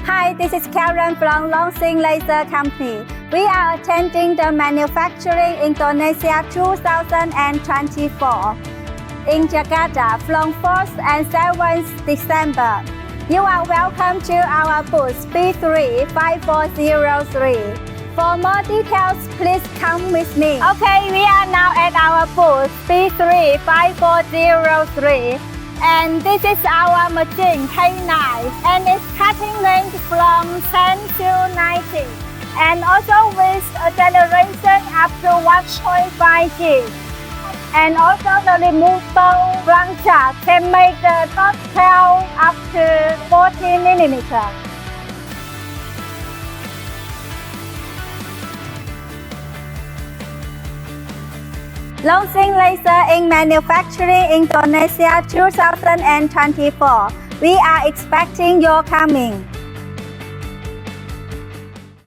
Hi, this is Karen from Longxin Laser Company. We are attending the Manufacturing Indonesia 2024 in Jakarta from 4th and 7th December. You are welcome to our booth B35403. For more details, please come with me. Okay, we are now at our booth B35403. And this is our machine K9, and its cutting range from 10 to 90, and also with acceleration up to 1.5 G. And also the removable branch can make the top tail up to 40 millimeters. Longxin Laser in Manufacturing Indonesia 2024. We are expecting your coming.